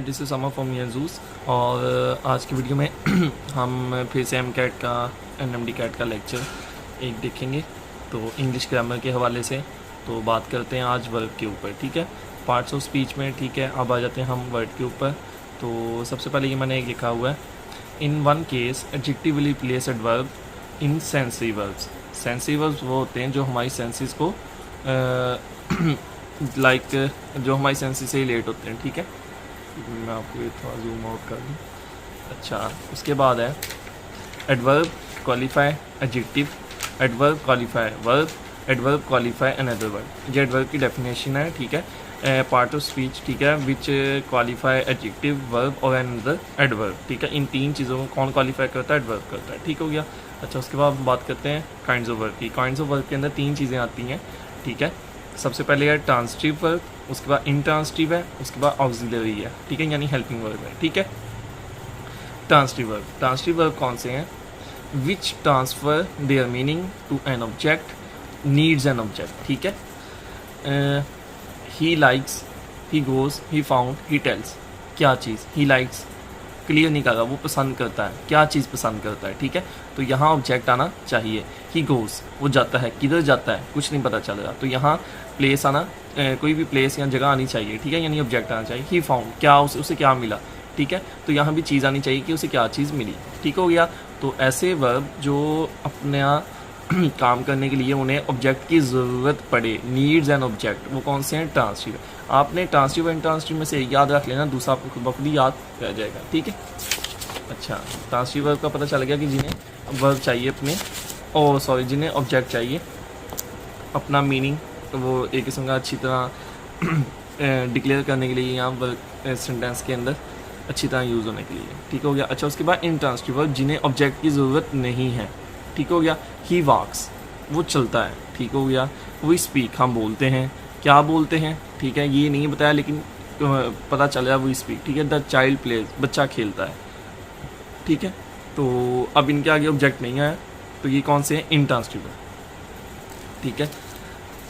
This is summer from use. और आज की वीडियो में हम फिर से एम कैट का NMD कैट का लेक्चर एक देखेंगे। तो इंग्लिश ग्रामर के हवाले से तो बात करते हैं आज वर्ब के ऊपर, ठीक है, पार्ट्स ऑफ स्पीच में, ठीक है। अब आ जाते हैं हम वर्ड के ऊपर। तो सबसे पहले ये मैंने एक लिखा हुआ है, in one case adjective will replace adverb in sensory verbs. Sensory verbs वो होते हैं जो हमारी सेंसेस को जो हमारी सेंसेस से रिलेट होते हैं, ठीक है। मैं आपको ये थोड़ा जूम आउट कर दूँ। अच्छा, उसके बाद है adverb qualify adjective, adverb qualify verb, adverb qualify another verb. ये एडवर्ब की डेफिनेशन है, ठीक है, पार्ट ऑफ स्पीच, ठीक है, विच क्वालिफाई एडजेक्टिव वर्ब और अनदर एडवर्ब, ठीक है। इन तीन चीज़ों को कौन क्वालिफाई करता है? एडवर्ब करता है, ठीक हो गया। अच्छा, उसके बाद बात करते हैं काइंड्स ऑफ वर्ब की। काइंड्स ऑफ वर्ब के अंदर तीन चीज़ें आती हैं, ठीक है। सबसे पहले है ट्रांसिटिव वर्ब, उसके बाद इंट्रांसिटिव है, उसके बाद ऑक्सिलरी है, ठीक है, यानी हेल्पिंग वर्ब है, ठीक है। ट्रांसिटिव वर्ब, ट्रांसिटिव वर्ब कौन से हैं? Which transfer their meaning to an object, needs an object, ठीक है। He likes, he goes, he found, he tells. क्या चीज़? ही लाइक्स क्लियर नहीं कर रहा, वो पसंद करता है, क्या चीज़ पसंद करता है, ठीक है। तो यहाँ ऑब्जेक्ट आना चाहिए। ही गोज, वो जाता है, किधर जाता है कुछ नहीं पता चल रहा, तो यहाँ प्लेस आना, कोई भी प्लेस या जगह आनी चाहिए, ठीक है, यानी ऑब्जेक्ट आना चाहिए। ही फाउंड, क्या उसे क्या मिला, ठीक है, तो यहाँ भी चीज़ आनी चाहिए कि उसे क्या चीज़ मिली, ठीक हो गया। तो ऐसे वर्ब जो अपने काम करने के लिए उन्हें ऑब्जेक्ट की ज़रूरत पड़े, नीड्स एंड ऑब्जेक्ट, वो कौन से हैं? ट्रांसिटिव। आपने ट्रांसिटिव एंड ट्रांसिटिव में से याद रख लेना, दूसरा आपको खुद ब खुद याद रह जाएगा, ठीक है। अच्छा, ट्रांसिटिव वर्ब का पता चल गया कि जिन्हें वर्ब चाहिए अपने, जिन्हें ऑब्जेक्ट चाहिए अपना मीनिंग, तो वो एक किस्म का अच्छी तरह डिक्लेयर करने के लिए यहाँ वर्ब सेंटेंस के अंदर अच्छी तरह यूज़ होने के लिए, ठीक हो गया। अच्छा, उसके बाद इंट्रांसिटिव वर्ब जिन्हें ऑब्जेक्ट की ज़रूरत नहीं है, ठीक हो गया। ही वॉक्स, वो चलता है, ठीक हो गया। वी स्पीक, हम बोलते हैं, क्या बोलते हैं, ठीक है, ये नहीं बताया लेकिन पता चल रहा है वी स्पीक, ठीक है। द चाइल्ड प्लेज, बच्चा खेलता है, ठीक है। तो अब इनके आगे ऑब्जेक्ट नहीं आया, तो ये कौन से हैं? इंट्रांसिटिव वर्ब, ठीक है,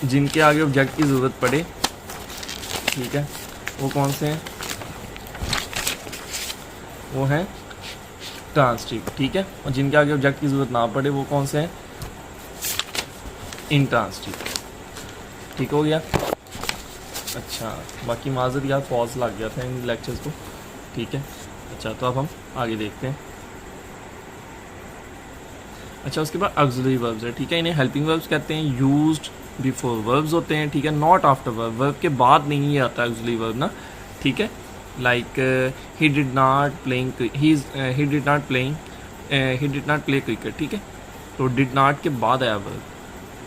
जिनके आगे ऑब्जेक्ट की ज़रूरत पड़े, ठीक है, वो कौन से हैं? वो हैं ट्रांसिटिव, ठीक है। और जिनके आगे ऑब्जेक्ट की ज़रूरत ना पड़े वो कौन से हैं? इंट्रांसिटिव, ठीक हो गया। अच्छा, बाकी माजर यार पॉज लग गया था इन लेक्चर्स को, ठीक है। अच्छा, तो अब हम आगे देखते हैं। अच्छा, उसके बाद ऑक्सिलरी वर्ब्स है, ठीक है, इन्हें हेल्पिंग वर्ब्स कहते हैं। यूज्ड बिफोर वर्ब्स होते हैं, ठीक है, नॉट आफ्टर वर्ब, वर्ब के बाद नहीं ये आता है ऑक्सिलरी वर्ब ना, ठीक है। Like he did not play cricket, ठीक है, तो डिड नॉट के बाद आया वर्ब,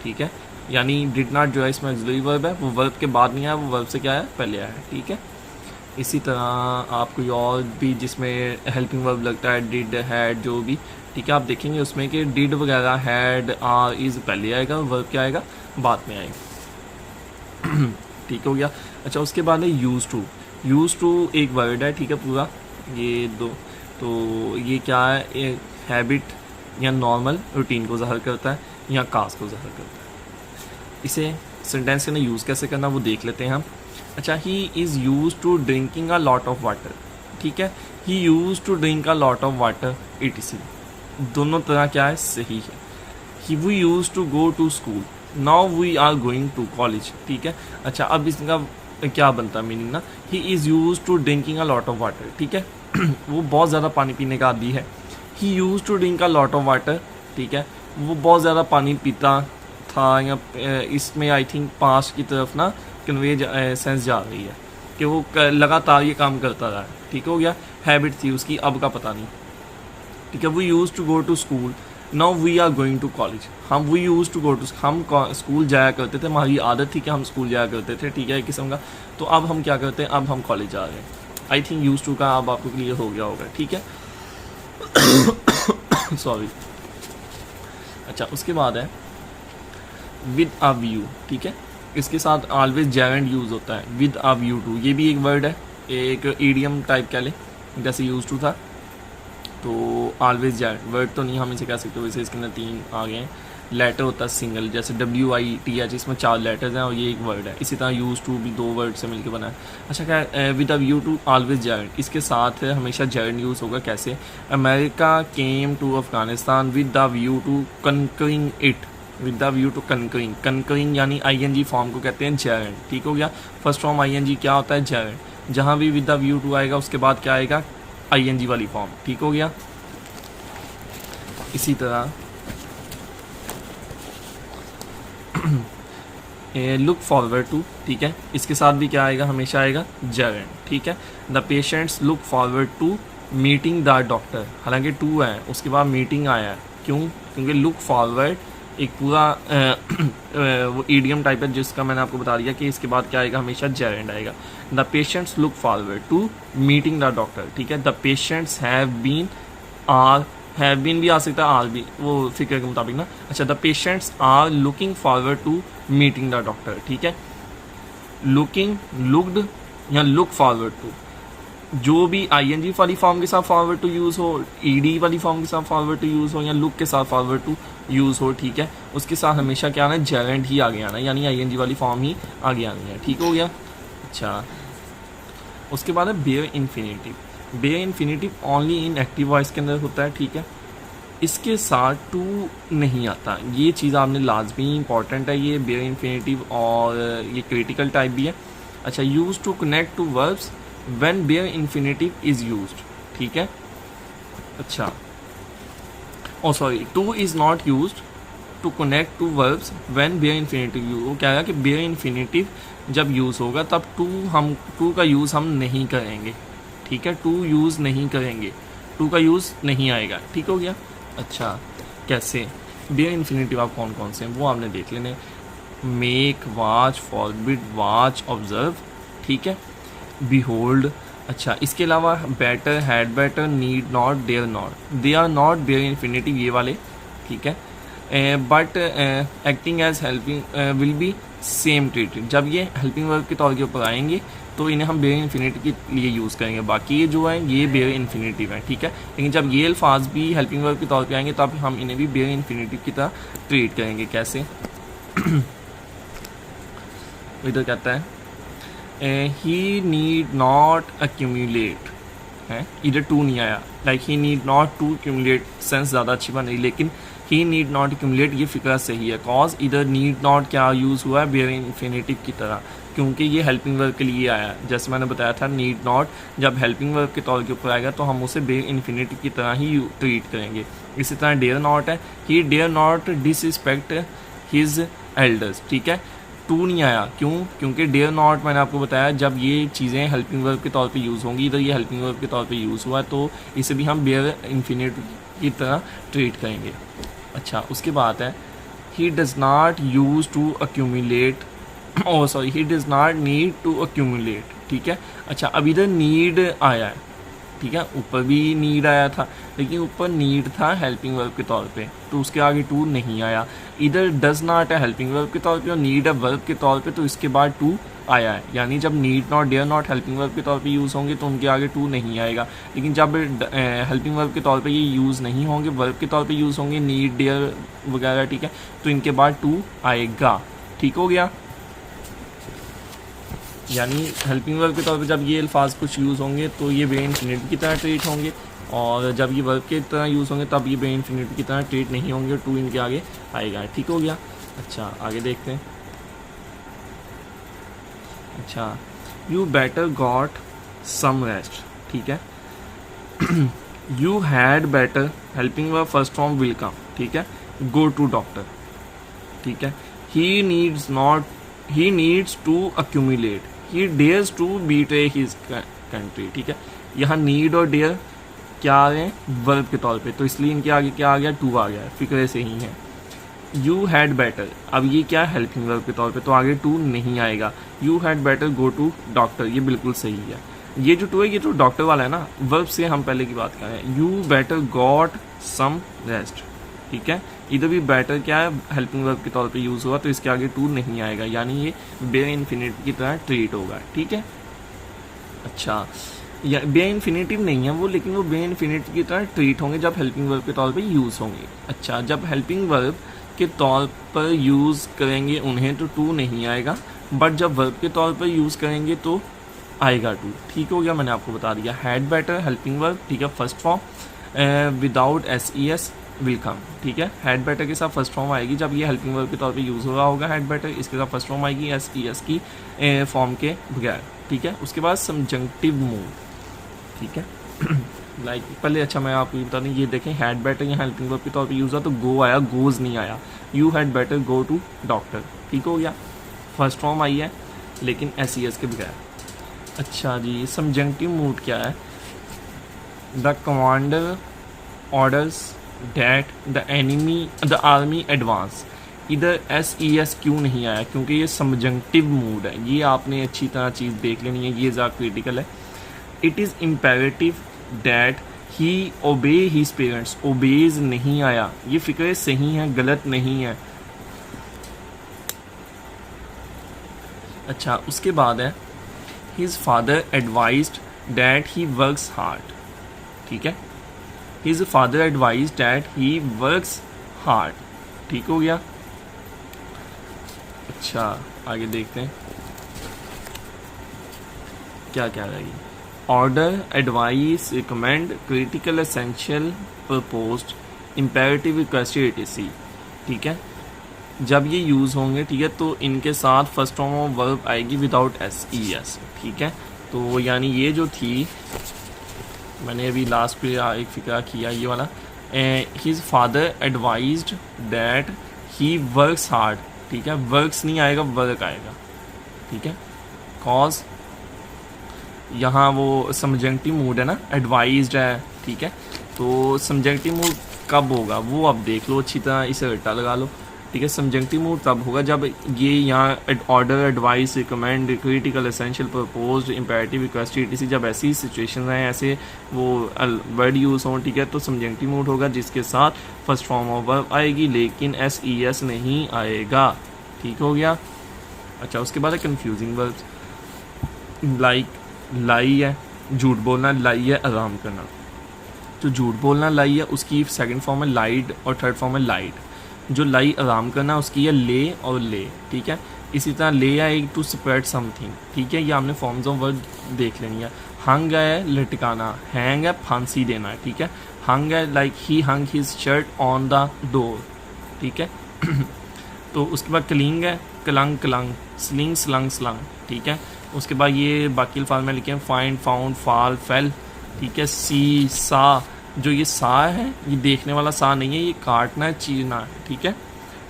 ठीक है, यानी डिड नॉट जो है इसमें ऑक्सिलरी वर्ब है, वो वर्ब के बाद नहीं आया, वो वर्ब से क्या है? पहले आया है, ठीक है। इसी तरह आप कोई और भी जिसमें हेल्पिंग वर्ब लगता है, डिड, हैड, जो भी, ठीक है, आप देखेंगे उसमें कि डिड वगैरह, हैड, आर, इज़ पहले आएगा, वर्ब क्या आएगा? बाद में आएगा, ठीक हो गया। अच्छा, उसके बाद है यूज टू। यूज टू एक वर्ड है, ठीक है, पूरा ये दो, तो ये क्या है? एक हैबिट या नॉर्मल रूटीन को ज़ाहिर करता है या काज को ज़ाहिर करता है। इसे सेंटेंस के अंदर यूज़ कैसे करना वो देख लेते हैं हम। अच्छा, he is use to drinking a lot of water, ठीक है, he use to drink a lot of water, etc। दोनों तरह क्या है? सही है। He we use to go to school, now we are going to college, ठीक है। अच्छा, अब इसका क्या बनता है मीनिंग ना? He is use to drinking a lot of water, ठीक है, वो बहुत ज़्यादा पानी पीने का आदी है। He use to drink a lot of water, ठीक है, वो बहुत ज़्यादा पानी पीता था, या इसमें आई थिंक पास्ट की तरफ ना कन्वे सेंस जा रही है कि वो लगातार ये काम करता रहा है, ठीक हो गया। हैबिट थी उसकी, अब का पता नहीं, ठीक है। We use to go to school, now we are going to college. We use to go to, हम स्कूल जाया करते थे, हमारी आदत थी कि हम स्कूल जाया करते थे, ठीक है, एक किस्म का। तो अब हम क्या करते हैं? अब हम कॉलेज जा रहे हैं। आई थिंक यूज टू का अब आपको क्लियर हो गया होगा, ठीक है। सॉरी। अच्छा, उसके बाद है विद अ व्यू, ठीक है, इसके साथ ऑलवेज जेरेंड यूज़ होता है, विद अ व्यू टू। ये भी एक वर्ड है, एक ईडियम टाइप कह लें, जैसे यूज टू था, तो ऑलवेज जेरेंड वर्ड तो नहीं हम इसे कह सकते, वैसे इसके अंदर तीन आ गए हैं, लेटर होता है सिंगल, जैसे WITH, इसमें 4 लेटर्स हैं और ये एक वर्ड है। इसी तरह यूज टू भी 2 वर्ड से मिलकर बना है। अच्छा क्या with a view to always gerund, इसके साथ हमेशा जेरंड यूज़ होगा। कैसे? America came to Afghanistan with the view to conquering it, with the view to conquering, conquering यानी ING फॉर्म को कहते हैं जेरंड। ठीक हो गया। फर्स्ट फॉर्म ING क्या होता है? जेरंड। जहाँ भी विद द व्यू टू आएगा उसके बाद क्या आएगा? ING वाली फॉर्म। ठीक हो गया। इसी तरह लुक फॉरवर्ड टू, ठीक है, इसके साथ भी क्या आएगा? हमेशा आएगा जेरंड। ठीक है। The patients look forward to meeting the doctor, हालांकि टू है उसके बाद मीटिंग आया है। क्यों? क्योंकि लुक फॉरवर्ड एक पूरा वो ईडियम टाइप है जिसका मैंने आपको बता दिया कि इसके बाद क्या आएगा? हमेशा जेरंड आएगा। The patients look forward to meeting the doctor. ठीक है। The patients have been, are, have been भी आ सकता है, आर भी, वो फिक्र के मुताबिक ना। अच्छा, the patients are looking forward to meeting the doctor. ठीक है। लुकिंग, लुक्ड या लुक फॉरवर्ड टू, जो भी ING वाली फॉर्म के साथ फॉरवर्ड टू यूज़ हो, ED वाली फॉर्म के साथ फॉरवर्ड टू यूज़ हो या लुक के साथ फॉरवर्ड टू यूज़ हो, ठीक है, उसके साथ हमेशा क्या आना है? जेरंड ही आगे आना है, यानी ING वाली फॉर्म ही आगे आनी है। ठीक हो गया। अच्छा, उसके बाद है bare infinitive. Bare infinitive only in active voice के अंदर होता है। ठीक है। इसके साथ टू नहीं आता, ये चीज़ आपने लाजमी इंपॉर्टेंट है, ये बेयर इन्फिनेटिव, और ये क्रिटिकल टाइप भी है। अच्छा, use to connect to verbs when bare infinitive is used. ठीक है। अच्छा, oh sorry, to is not used to connect to verbs when bare infinitive use. वो क्या है कि बेयर इन्फिनेटिव जब यूज़ होगा तब टू का यूज़ हम नहीं करेंगे। ठीक है। टू यूज़ नहीं करेंगे, टू का यूज़ नहीं आएगा। ठीक हो गया। अच्छा, कैसे? बेयर इन्फिनेटिव आप कौन कौन से हैं वो आपने देख लेने। Make, watch, forbid, watch, observe. ठीक है। बिहोल्ड। अच्छा, इसके अलावा better, had better, need not, dare not, they are not bare infinitive, ये वाले। ठीक है। But acting as helping will be same treated, जब ये हेल्पिंग वर्ब के तौर के ऊपर आएंगे तो इन्हें हम बेयर इन्फिनेटिव के लिए यूज़ करेंगे। बाकी ये जो है ये बेयर इन्फिनेटिव है। ठीक है। लेकिन जब ये अल्फाज भी हेल्पिंग वर्ब के तौर पे आएंगे तब हम इन्हें भी बेयर इन्फिनेटिव की तरह ट्रीट करेंगे। कैसे? इधर कहता है ही नीड नॉट अक्यूमुलेट, है, इधर टू नहीं आया, like he need not to accumulate, sense ज़्यादा अच्छी बन रही, लेकिन ही नीड नॉट अक्यूमुलेट ये फिक्रा सही है। कॉज इधर नीड नॉट क्या यूज़ हुआ है? बेयर इन्फिनेटिव की तरह, क्योंकि ये हेल्पिंग वर्ब के लिए आया है। जैसे मैंने बताया था, नीड नॉट जब हेल्पिंग वर्ब के तौर के ऊपर आएगा तो हम उसे बेयर इन्फिनेटिव की तरह ही ट्रीट करेंगे। इसी तरह डेयर नॉट है, he dare not disrespect his elders. ठीक है। टू नहीं आया, क्यों? क्योंकि डेयर नॉट मैंने आपको बताया जब ये चीज़ें हेल्पिंग वर्ब के तौर पे यूज़ होंगी, इधर ये हेल्पिंग वर्ब के तौर पे यूज़ हुआ तो इसे भी हम बेयर इन्फिनेटिव की तरह ट्रीट करेंगे। अच्छा, उसके बाद है he does not use to accumulate, oh sorry, he does not need to accumulate. ठीक है। अच्छा, अब इधर नीड आया है। ठीक है। ऊपर भी नीड आया था, लेकिन ऊपर नीड था हेल्पिंग वर्ब के तौर पे तो उसके आगे टू नहीं आया। इधर डज नॉट है हेल्पिंग वर्ब के तौर पे और नीड है वर्ब के तौर पे, तो इसके बाद टू आया है। यानी जब need not, dare not helping verb के तौर पे यूज़ होंगे तो उनके आगे टू नहीं आएगा। लेकिन जब हेल्पिंग वर्ब के तौर पे ये यूज़ नहीं होंगे, वर्ब के तौर पे यूज़ होंगे, नीड, डेयर वगैरह, ठीक है, तो इनके बाद टू आएगा। ठीक हो गया। यानी हेल्पिंग वर्ब के तौर पे जब ये अल्फाज कुछ यूज़ होंगे तो ये बेयर इन्फिनेटिव की तरह ट्रीट होंगे, और जब ये वर्ब की तरह यूज़ होंगे तब ये बेयर इन्फिनेटिव की तरह ट्रीट नहीं होंगे, टू इनके आगे आएगा। ठीक हो गया। अच्छा, आगे देखते हैं। अच्छा, you better got some rest. ठीक है। You had better, helping verb first form will come. ठीक है। Go to doctor. ठीक है। He needs to accumulate, he dares to betray his country. ठीक है। यहाँ नीड और डेयर क्या आ रहे हैं? वर्ब के तौर पे, तो इसलिए इनके आगे क्या आ गया? टू आ गया, फिक्रे से ही है। यू हैड बेटर, अब ये क्या है? हेल्पिंग वर्ब के तौर पे, तो आगे टू नहीं आएगा। You had better go to doctor, ये बिल्कुल सही है। ये जो टू है ये तो डॉक्टर वाला है ना, वर्ब से हम पहले की बात कर रहे हैं। You better got some rest. ठीक है। इधर भी बेटर क्या है? हेल्पिंग वर्ब के तौर पे यूज़ हुआ तो इसके आगे टू नहीं आएगा, यानी ये बेयर इन्फिनेटिव की तरह ट्रीट होगा। ठीक है। अच्छा, या बेयर इन्फिनेटिव नहीं है वो, लेकिन वो बेयर इन्फिनेटिव की तरह ट्रीट होंगे जब हेल्पिंग वर्ब के तौर पे यूज़ होंगे। अच्छा, जब हेल्पिंग वर्ब के तौर पर यूज़ करेंगे उन्हें तो टू नहीं आएगा, बट जब वर्ब के तौर पर यूज़ करेंगे तो आएगा टू। ठीक हो गया, मैंने आपको बता दिया। हैड बेटर हेल्पिंग वर्ब, ठीक है, first form without SES will come, ठीक है। हैड बेटर के साथ फर्स्ट फॉर्म आएगी जब ये हेल्पिंग वर्ब के तौर पे यूज़ हो रहा होगा हैड बेटर, इसके साथ फर्स्ट फॉर्म आएगी SES की फॉर्म के बगैर, ठीक है। उसके बाद सबजंक्टिव मूड, ठीक है। लाइक पहले अच्छा मैं आपको बता दूँ, ये देखें हैड बेटर यहाँ हेल्पिंग वर्ब के तौर पे यूज़ हुआ तो गो आया, गोज़ नहीं आया। You had better go to doctor, ठीक हो गया, फर्स्ट फॉर्म आई है लेकिन SES के बगैर। अच्छा जी, सबजंक्टिव मूड क्या है? The commander orders that the army advance. इधर SES क्यों नहीं आया? क्योंकि ये सबजंक्टिव मूड है, ये आपने अच्छी तरह चीज़ देख लेनी है, ये ज़्यादा क्रिटिकल है। It is imperative that he ओबे हिज पेरेंट्स, ओबेज नहीं आया, ये फिक्र सही है, गलत नहीं है। अच्छा, उसके बाद है his father advised that he works hard, ठीक है। His father advised that he works hard, ठीक हो गया। अच्छा, आगे देखते हैं क्या क्या रहेगी। Order, advice, recommend, critical, essential, proposed, imperative, requested etc, ठीक है। जब ये यूज़ होंगे, ठीक है, तो इनके साथ फर्स्ट फॉर्म ऑफ वर्ब आएगी विदाउट SES, ठीक है। तो यानी ये जो थी, मैंने अभी लास्ट पे एक फिक्र किया ये वाला, his father advised that he works hard, ठीक है, वर्क्स नहीं आएगा, वर्क आएगा, ठीक है। कॉज यहाँ वो सबजंक्टिव मूड है ना, एडवाइज्ड है, ठीक है। तो सबजंक्टिव मूड कब होगा वो अब देख लो अच्छी तरह, इसे रट्टा लगा लो, ठीक है। सबजंक्टिव मूड तब होगा जब ये यहाँ order, advice, recommend, critical, essential, proposed, imperative, requested etc, जब ऐसी सिचुएशन हैं, ऐसे वो वर्ड यूज़ हों, ठीक है, तो सबजंक्टिव मूड होगा जिसके साथ फर्स्ट फॉर्म ऑफ वर्ब आएगी लेकिन SES नहीं आएगा, ठीक हो गया। अच्छा, उसके बाद है कन्फ्यूजिंग वर्ब्स, लाइक लाई है, झूठ बोलना, लाई है, आराम करना। तो झूठ बोलना लाई है, उसकी सेकंड फॉर्म है लाइड और थर्ड फॉर्म है लाइड। जो लाई आराम करना उसकी है ले और ले, ठीक है। इसी तरह ले है टू स्प्रेड समथिंग, ठीक है, ये हमने फॉर्म्स ऑफ वर्ड देख लेनी है। हंग है लटकाना, हैंग है फांसी देना है, ठीक है। हंग है like he hung his shirt on the door, ठीक है। तो उसके बाद क्लिंग है, clang clang, sling slung slung, ठीक है। उसके बाद ये बाकी अल्फाज में लिखे हैं फाइंड, फाउंड, फाल, फेल, ठीक है। सी, सा, जो ये सा है ये देखने वाला सा नहीं है, ये काटना है, चीरना है, ठीक है।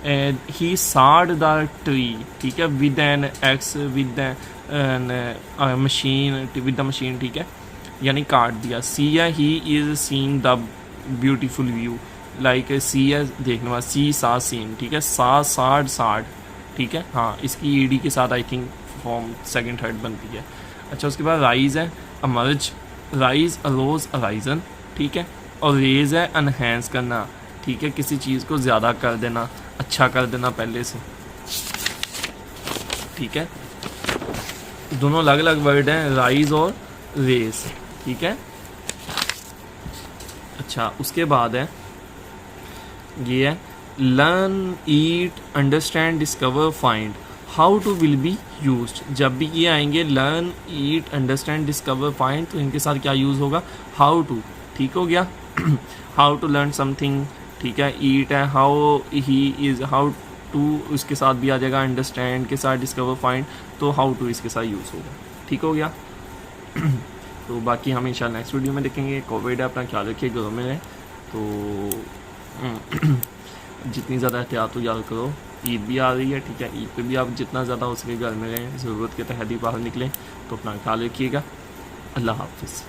And he saw the tree, ठीक है, with an axe, with an machine, with the machine, ठीक है, यानी काट दिया। सी है he is seeing the beautiful view, like see है देखने वाला, सी सा सीन, ठीक है। सा, साड, साड, ठीक है। हाँ, इसकी ED के साथ I think form second third बनती है। अच्छा, उसके बाद राइज है, अमर्ज, राइज, अरोज, अराइजन, ठीक है। और रेज है अनहेंस करना, ठीक है, किसी चीज़ को ज़्यादा कर देना, अच्छा कर देना पहले से, ठीक है। दोनों अलग अलग वर्ड हैं, राइज और रेज, ठीक है। अच्छा, उसके बाद है ये है learn, eat, understand, discover, find. How to will be used, जब भी ये आएंगे learn, eat, understand, discover, find, तो इनके साथ क्या यूज़ होगा? हाउ टू, ठीक हो गया। हाउ टू लर्न समथिंग, ठीक है, ईट है, how he is, how to उसके साथ भी आ जाएगा, अंडरस्टैंड के साथ, डिस्कवर, फाइंड, तो हाउ टू इसके साथ यूज़ होगा, ठीक हो गया। तो बाकी हम इंशाल्लाह नेक्स्ट वीडियो में देखेंगे। कोविड है, अपना ख्याल रखिए, घरों में रहें, तो जितनी ज़्यादा एहतियात हो याद करो। ईद भी आ रही है, ठीक है, ईद पे भी आप जितना ज़्यादा हो सके घर में रहें, ज़रूरत के तहत ही बाहर निकलें, तो अपना ख्याल रखिएगा। अल्लाह हाफ़िज़।